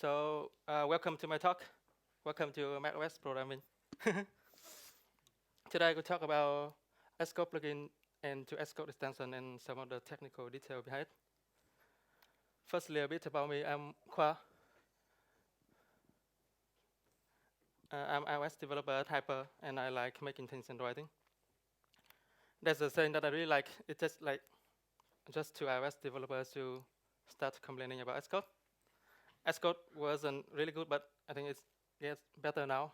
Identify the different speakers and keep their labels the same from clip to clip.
Speaker 1: Welcome to my talk. Welcome to macOS programming. Today I will talk about Xcode plugin and to Xcode extension and some of the technical detail behind. Firstly, a bit about me. I'm Khoa. I'm iOS developer, typer, and I like making things and writing. That's the thing that I really like. It's just to iOS developers to start complaining about Xcode. Xcode wasn't really good, but I think it gets better now.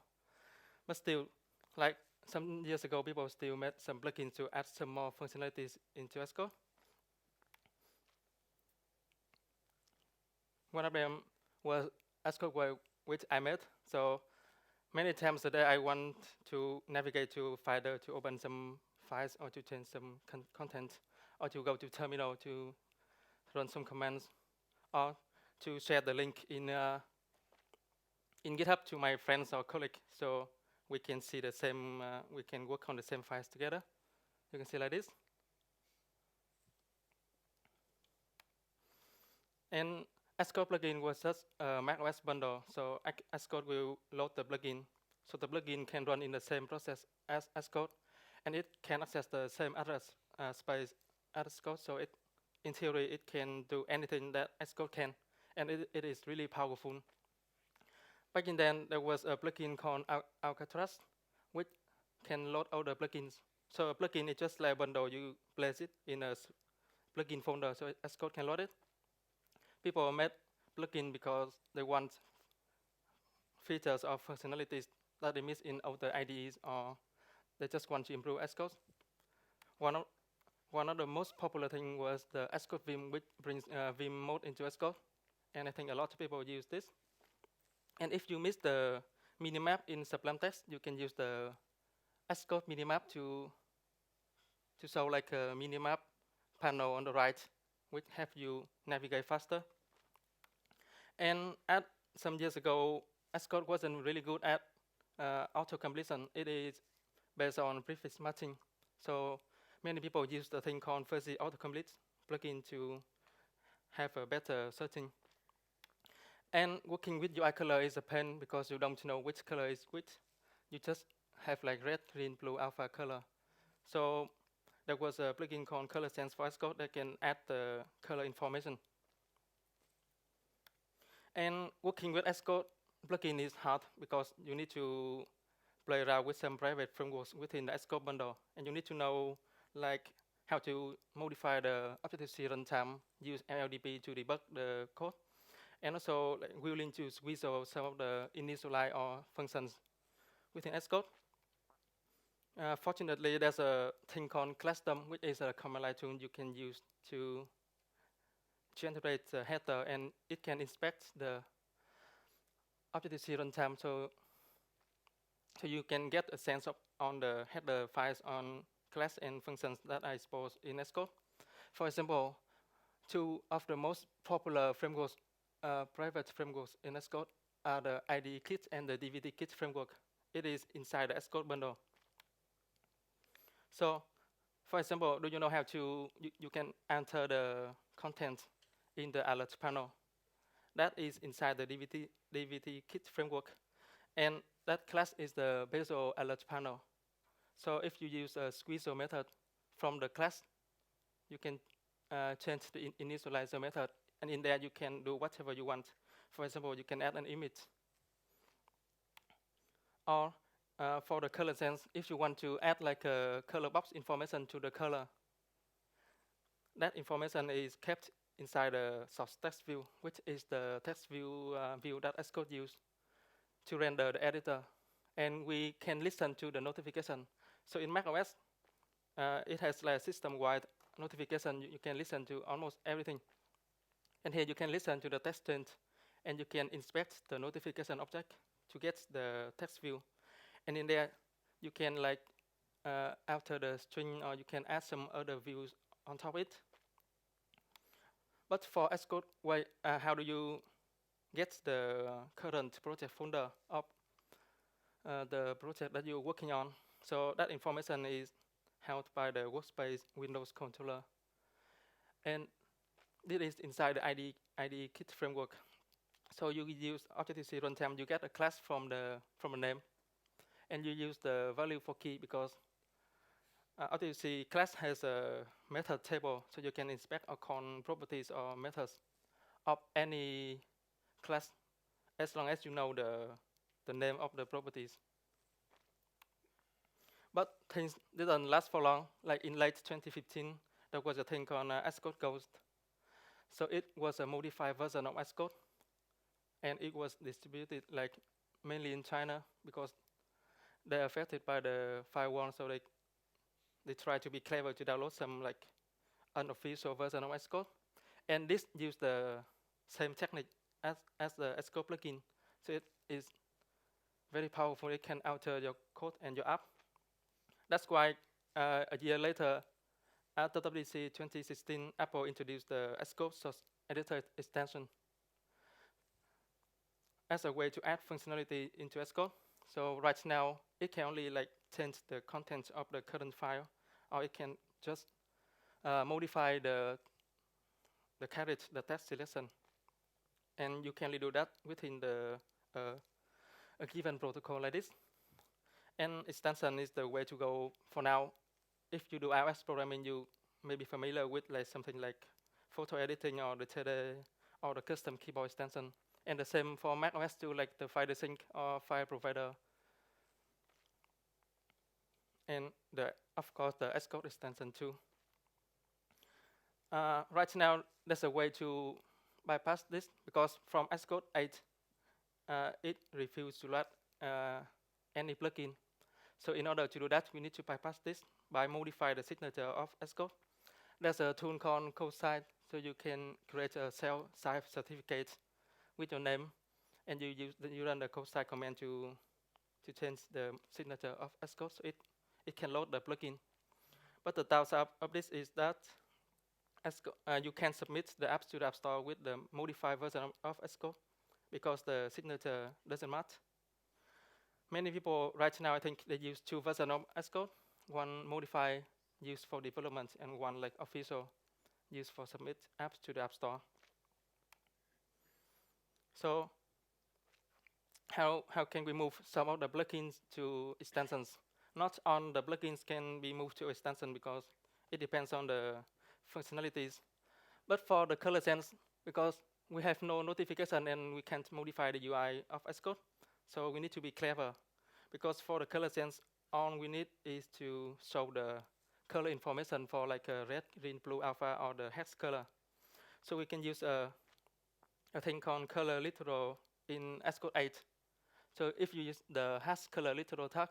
Speaker 1: But still, like some years ago, people still made some plugins to add some more functionalities into Xcode. One of them was Xcode, which I made. So many times a day, I want to navigate to Finder to open some files or to change some content, or to go to terminal to run some commands, or to share the link in GitHub to my friends or colleagues, so we can see the same. We can work on the same files together. You can see like this. And Xcode plugin was just a macOS bundle, so Xcode will load the plugin, so the plugin can run in the same process as Xcode, and it can access the same address space as Xcode. So in theory, it can do anything that Xcode can, and it is really powerful. Back in then, there was a plugin called Alcatraz, which can load all the plugins. So a plugin is just like a bundle. You place it in a plugin folder, so Xcode can load it. People made plugin because they want features or functionalities that they miss in other IDEs, or they just want to improve Xcode. One of the most popular thing was the Xcode Vim, which brings Vim mode into Xcode, and I think a lot of people use this. And if you miss the minimap in Sublime Text, you can use the Xcode minimap to show like a minimap panel on the right, which help you navigate faster. And some years ago, Xcode wasn't really good at auto-completion. It is based on prefix matching. So many people use the thing called fuzzy autocomplete plugin to have a better searching. And working with UI color is a pain because you don't know which color is which. You just have like red, green, blue, alpha color. So there was a plugin called Colorsense for Scode that can add the color information. And working with Xcode plugin is hard because you need to play around with some private frameworks within the Xcode bundle, and you need to know like how to modify the Objective-C runtime, use MLDP to debug the code, and also like, willing to visual some of the initialize or functions within Xcode. Fortunately, there's a thing called Custom, which is a command line tool you can use to generate the header, and it can inspect the Objective-C runtime, so you can get a sense of on the header files on class and functions that I suppose in Xcode. For example, two of the most popular frameworks, private frameworks in Xcode, are the IDE Kit and the DVD Kit framework. It is inside the Xcode bundle. So, for example, do you know how you can enter the content in the alert panel? That is inside the DVD Kit framework. And that class is the Bezel alert panel. So if you use a squeezer method from the class, you can change the initializer method. And in there, you can do whatever you want. For example, you can add an image. Or for the Colorsense, if you want to add like a color box information to the color, that information is kept inside the source text view, which is the text view that Xcode uses to render the editor. And we can listen to the notification. So in macOS, it has like system-wide notification. You can listen to almost everything. And here you can listen to the text change, and you can inspect the notification object to get the text view. And in there, you can like alter the string, or you can add some other views on top of it. But for Xcode, how do you get the current project folder of the project that you're working on? So that information is held by the workspace Windows controller. And this is inside the IDE Kit framework. So you use Objective-C runtime, you get a class from a name, and you use the value for key because Objective-C class has a method table, so you can inspect or call properties or methods of any class as long as you know the name of the properties. But things didn't last for long. Like in late 2015, there was a thing called Xcode Ghost. So it was a modified version of Xcode, and it was distributed like mainly in China because they're affected by the firewall. So they try to be clever to download some like unofficial version of Xcode, and this used the same technique as the Xcode plugin. So it is very powerful. It can alter your code and your app. That's why a year later, at WWDC 2016, Apple introduced the Xcode Editor extension as a way to add functionality into Xcode. So right now, it can only like change the content of the current file, or it can just modify the carriage, the text selection, and you can only do that within a given protocol like this. And extension is the way to go for now. If you do iOS programming, you may be familiar with like something like photo editing or the 3D or the custom keyboard extension. And the same for macOS too, like the file sync or file provider. And of course the Xcode extension too. Right now, there's a way to bypass this because from Xcode 8, it refused to let any plugin. So in order to do that, we need to bypass this by modify the signature of Xcode. There's a tool called Colorsense, so you can create a self-signed certificate with your name, and you run the Colorsense command to change the signature of Xcode, so it can load the plugin. But the downside of this is that you can submit the apps to the App Store with the modified version of Xcode because the signature doesn't match. Many people right now, I think they use two versions of Xcode, one modified used for development and one like official used for submit apps to the App Store. So how can we move some of the plugins to extensions? Not all the plugins can be moved to extension because it depends on the functionalities. But for the Colorsense, because we have no notification and we can't modify the UI of Xcode, so we need to be clever. Because for the Colorsense, all we need is to show the color information for like a red, green, blue, alpha, or the hex color. So we can use a thing called color literal in Xcode 8. So if you use the hash color literal tag,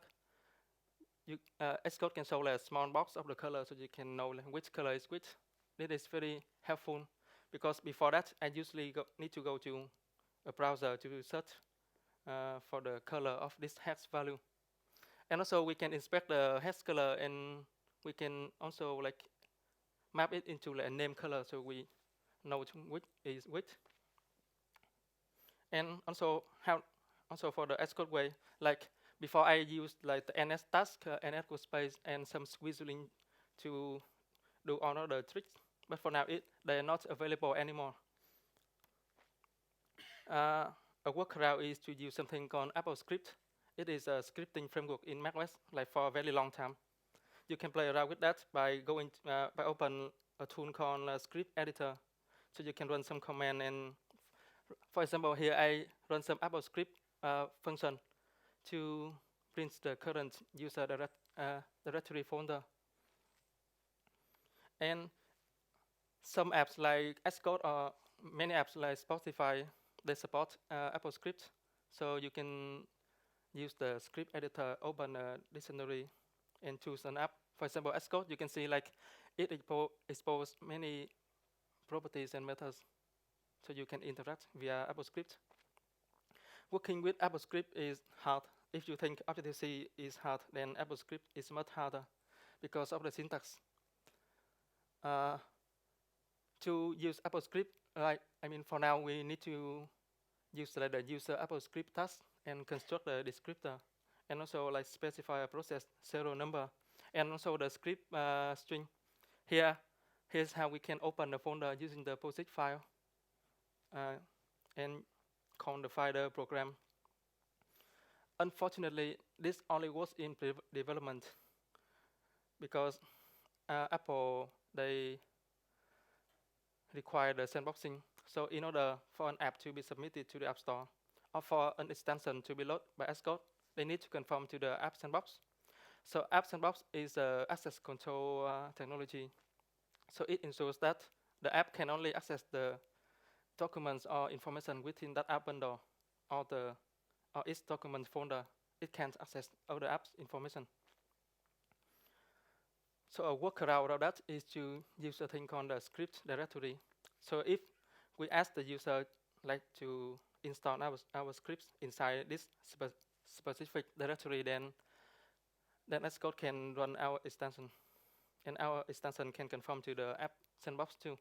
Speaker 1: Xcode can show like a small box of the color so you can know like which color is which. This is very helpful because before that, I usually need to go to a browser to search for the color of this hex value. And also we can inspect the hex color, and we can also like map it into like a name color so we know which is which. And also for the Xcode way, like before I used like the NS task, NS space, and some squeezing to do all of the tricks. But for now, they are not available anymore. A workaround is to use something called AppleScript. It is a scripting framework in macOS, like for a very long time. You can play around with that by open a tool called Script Editor, so you can run some command. And for example, here I run some AppleScript function to print the current user directory folder. And some apps like Xcode or many apps like Spotify, they support AppleScript. So you can use the script editor, open a dictionary, and choose an app. For example, Xcode, you can see like it exposes many properties and methods, so you can interact via AppleScript. Working with AppleScript is hard. If you think Objective-C is hard, then AppleScript is much harder because of the syntax. To use AppleScript, for now we need to use the user AppleScript task and construct the descriptor, and also like specify a process serial number, and also the script string. Here's how we can open the folder using the POSIX file, and call the finder program. Unfortunately, this only works in development because Apple, they require the sandboxing. So in order for an app to be submitted to the App Store or for an extension to be loaded by Xcode, they need to conform to the App Sandbox. So App Sandbox is an access control technology. So it ensures that the app can only access the documents or information within that app bundle or its document folder. It can't access other apps information. So a workaround of that is to use a thing called the script directory. So if we ask the user like to install our scripts inside this specific directory, then Xcode can run our extension, and our extension can conform to the app sandbox too.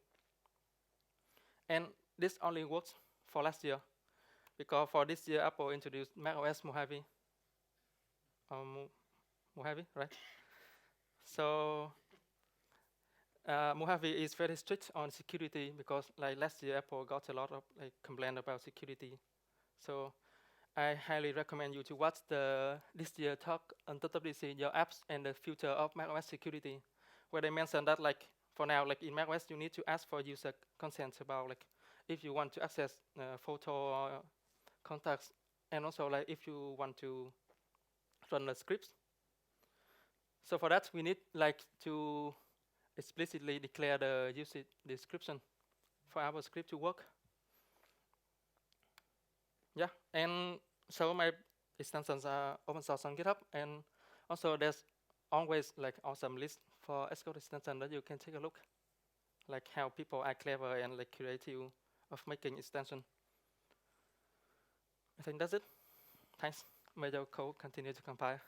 Speaker 1: And this only works for last year, because for this year Apple introduced macOS Mojave, Mojave, right? So Mojave is very strict on security because like last year Apple got a lot of like complaint about security. So I highly recommend you to watch this year talk on WWDC, your apps and the future of macOS security, where they mentioned that like for now, like in macOS, you need to ask for user consent about like if you want to access photo or contacts, and also like if you want to run the scripts. So for that, we need like to explicitly declare the usage description for our script to work. Yeah, and so my extensions are open source on GitHub, and also there's always like awesome list for Xcode extension that you can take a look, like how people are clever and like creative of making extension. I think that's it. Thanks. May your code continue to compile.